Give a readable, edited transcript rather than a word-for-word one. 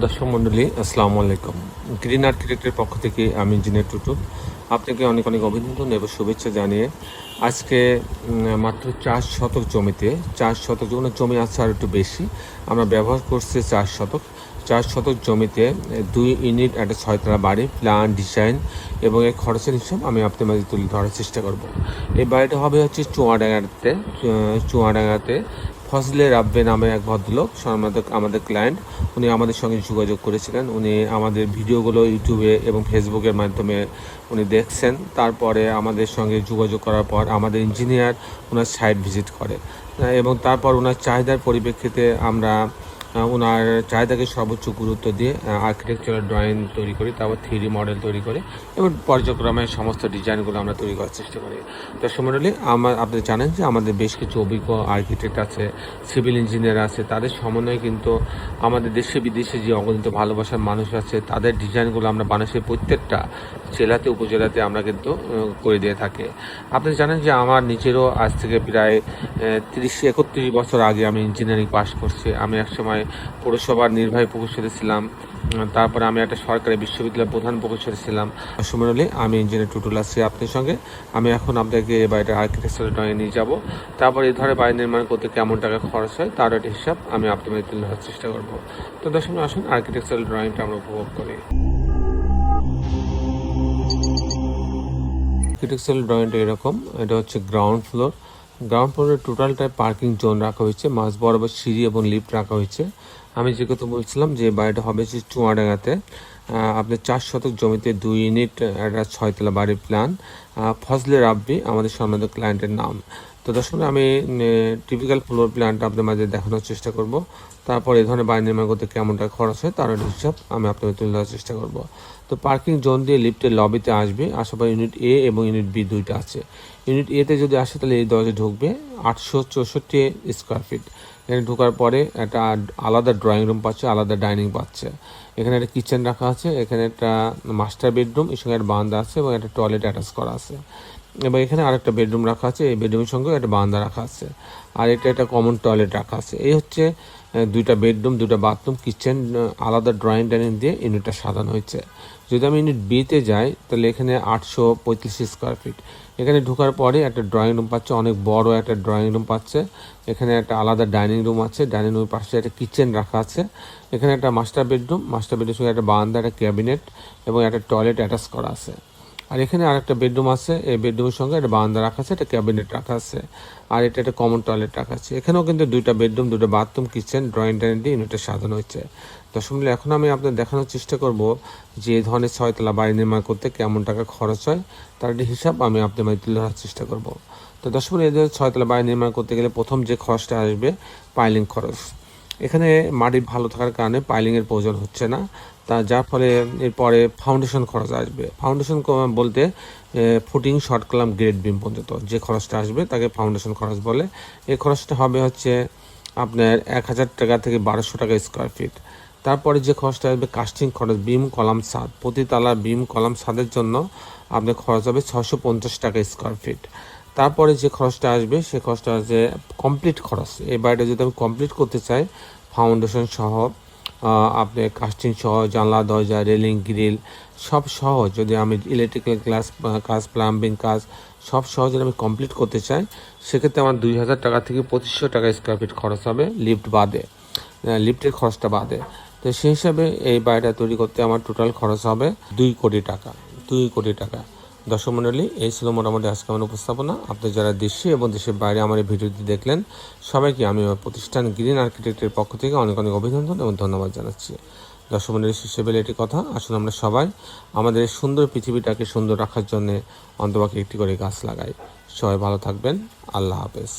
দর্শক মণ্ডলী, আসসালামু আলাইকুম। গ্রিন আর্কিটেক্টের পক্ষ থেকে আমি ইঞ্জিনিয়ার টুটুল। আপনাকে অনেক অনেক অভিনন্দন এবং শুভেচ্ছা জানিয়ে আজকে মাত্র 4 শতক জমিতে 4 শতক জমি আছে আর একটু বেশি, আমরা ব্যবহার করছি 4 শতক। 4 শতক জমিতে 2 ইউনিট একটা 6 তলা বাড়ি প্ল্যান ডিজাইন এবং এর খরচের হিসাব আমি আপনার মাঝে তুলে ধরার চেষ্টা করব। এই বাড়িটা হবে হচ্ছে চুয়াডাঙ্গাতে ফজলে রাব্বে নামে এক ভদ্রলোক, আমাদের ক্লায়েন্ট। উনি আমাদের সঙ্গে যোগাযোগ করেছিলেন। উনি আমাদের ভিডিওগুলো ইউটিউবে এবং ফেসবুকের মাধ্যমে উনি দেখছেন। তারপরে আমাদের সঙ্গে যোগাযোগ করার পর আমাদের ইঞ্জিনিয়ার ওনার সাইট ভিজিট করে এবং তারপর ওনার চাহিদার পরিপ্রেক্ষিতে আমরা ওনার চাহিদাকে সর্বোচ্চ গুরুত্ব দিয়ে আর্কিটেকচারাল ড্রয়িং তৈরি করি, তারপর 3D মডেল তৈরি করি এবং পর্যায়ক্রমে সমস্ত ডিজাইনগুলো আমরা তৈরি করার চেষ্টা করি। দর্শক মণ্ডলী, আপনি জানেন যে আমাদের বেশ কিছু অভিজ্ঞ আর্কিটেক্ট আছে, সিভিল ইঞ্জিনিয়ার আছে, তাদের সমন্বয়ে কিন্তু আমাদের দেশে বিদেশে যে অগণিত ভালোবাসার মানুষ আছে তাদের ডিজাইনগুলো আমরা বাংলাদেশের প্রত্যেকটা জেলাতে উপজেলাতে আমরা কিন্তু করে দিয়ে থাকি। আপনি জানেন যে আমার নিজেরও আজ থেকে প্রায় 30-31 বছর আগে আমি ইঞ্জিনিয়ারিং পাশ করছি। আমি একসময় পৌরসভার নির্বাহী প্রকৌশলী ছিলাম, তারপরে আমি একটা সরকারি বিশ্ববিদ্যালয়ের প্রধান প্রকৌশলী ছিলাম। সময় আমি ইঞ্জিনিয়ার টুটুল আছি আপনার সঙ্গে। আমি এখন আপনাকে এই বাড়িটা আর্কিটেকচারাল ড্রয়িং নিয়ে যাব, তারপর এই ধরনের বাড়ি নির্মাণ করতে কেমন টাকা খরচ হয় তার একটা হিসাব আমি আপনাদের তুলে ধরার চেষ্টা করব। তো দর্শক আসুন আর্কিটেকচারাল ড্রয়িংটা আমরা উপভোগ করি। আর্কিটেকচারাল ড্রয়িংটা এরকম, এটা হচ্ছে গ্রাউন্ড ফ্লোরের টোটালটায় পার্কিং জোন রাখা হয়েছে, মাঝ বরাবর সিঁড়ি এবং লিফট রাখা হয়েছে। আমি যে কথা বলছিলাম যে বাড়িটা হবে যে চুয়াডাঙ্গাতে আপনার 4 শতক জমিতে 2 ইউনিট একটা 6 তলা বাড়ির প্ল্যান। ফজলে রাব্বি আমাদের সম্মানিত ক্লায়েন্টের নাম। তো দর্শক আমি টিপিক্যাল ফ্লোর প্ল্যানটা আপনার মাঝে দেখানোর চেষ্টা করব, তারপর এই ধরনের বাড়ি নির্মাণ করতে কেমন টাকা খরচ হয় তার হিসাব আমি আপনাকে তুলে ধরার চেষ্টা করব। তো পার্কিং জোন দিয়ে লিফটের লবিতে আসবে, আসার পর ইউনিট এ এবং ইউনিট বি দুইটা আছে। ইউনিট এতে যদি আসে তাহলে এই দরজা ঢুকবে 864 স্কোয়ার ফিট। এখানে ঢোকার পরে একটা আলাদা ড্রয়িং রুম পাচ্ছে, আলাদা ডাইনিং পাচ্ছে। এখানে একটা কিচেন রাখা আছে, এখানে একটা মাস্টার বেডরুম, এর সঙ্গে একটা বারান্দা আছে এবং একটা টয়লেট অ্যাটাচ করা আছে এবং এখানে আরেকটা বেডরুম রাখা আছে, এই বেডরুমের সঙ্গে একটা বারান্দা রাখা আছে আর এটা একটা কমন টয়লেট রাখা আছে। এই হচ্ছে 2টা বেডরুম, 2টা বাথরুম, কিচেন, আলাদা ড্রয়িং ডাইনিং দিয়ে ইউনিটটা সাজানো হয়েছে। যদি আমি ইউনিট বিতে যাই তাহলে এখানে 835 স্কোয়ার ফিট। এখানে ঢোকার পরে একটা ড্রয়িং রুম পাচ্ছে, অনেক বড় একটা ড্রয়িং রুম পাচ্ছে। এখানে একটা আলাদা ডাইনিং রুম আছে, ডাইনিং রুমের পাশে একটা কিচেন রাখা আছে। এখানে একটা মাস্টার বেডরুমের সঙ্গে একটা বারান্দা, একটা ক্যাবিনেট এবং একটা টয়লেট অ্যাটাচ করা আছে। আর এখানে আরেকটা বেডরুম আছে, এই বেডরুমের সঙ্গে একটা বারান্দা রাখা আছে, একটা ক্যাবিনেট রাখা আছে আর এটা একটা কমন টয়লেট রাখা আছে। এখানেও কিন্তু 2টা বেডরুম, 2টা বাথরুম, কিচেন, ড্রয়িং ডাইনিং দিয়ে ইউনিটটা সাজানো হয়েছে। দর্শক, এখন আমি আপনাদের দেখানোর চেষ্টা করব যে এই ধরনের 6 তলা বাড়ি নির্মাণ করতে কেমন টাকা খরচ হয় তার একটা হিসাব আমি আপনাদের মাঝে তুলে ধরার চেষ্টা করব। তো দর্শক, এই ধরনের 6 তলা বাড়ি নির্মাণ করতে গেলে প্রথম যে খরচটা আসবে পাইলিং খরচ। এখানে মাটি ভালো থাকার কারণে পাইলিংয়ের প্রয়োজন হচ্ছে না, যার ফলে এরপরে ফাউন্ডেশন খরচ আসবে। ফাউন্ডেশন বলতে footing, short column, grade beam পর্যন্ত যে খরচটা আসবে তাকে ফাউন্ডেশন খরচ বলে। এই খরচটা হবে হচ্ছে আপনার 1000 টাকা থেকে 1200 টাকা স্কোয়ার ফিট। তারপরে যে খরচটা আসবে কাস্টিং খরচ, বিম কলাম ছাদ, প্রতি তালার বিম কলাম ছাদের জন্য আপনার খরচ হবে 650 টাকা স্কোয়ার ফিট। তারপরে যে খরচটা আসবে সে খরচটা আছে কমপ্লিট খরচ। এই বাড়িটা যদি আমি কমপ্লিট করতে চাই ফাউন্ডেশন সহ, আপনি কাস্টিং সহ, জানলা দরজা, রেলিং, গ্রিল সব সহ, যদি আমি ইলেকট্রিক্যাল কাজ, প্লাম্বিং কাজ সব সহ যদি আমি কমপ্লিট করতে চাই সেক্ষেত্রে আমার 2000 টাকা থেকে 2500 টাকা স্কোয়ার ফিট খরচ হবে লিফট বাদে, লিফটের খরচটা বাদে। তো সেই হিসাবে এই বাড়িটা তৈরি করতে আমার টোটাল খরচ হবে 2 কোটি টাকা। 2 কোটি টাকা। দর্শক মণ্ডলী, এই ছিল মোটামুটি আজকে আমার উপস্থাপনা। আপনি যারা দেশে এবং দেশের বাইরে আমার এই ভিডিওটি দেখলেন সবাইকে আমি আমার প্রতিষ্ঠান গ্রিন আর্কিটেক্টের পক্ষ থেকে অনেক অনেক অভিনন্দন এবং ধন্যবাদ জানাচ্ছি। দর্শক মণ্ডলী, হিসেবে এটি কথা, আসলে আমরা সবাই আমাদের সুন্দর পৃথিবীটাকে সুন্দর রাখার জন্য অন্তপক্ষে একটি করে গাছ লাগাই। সবাই ভালো থাকবেন। আল্লাহ হাফেজ।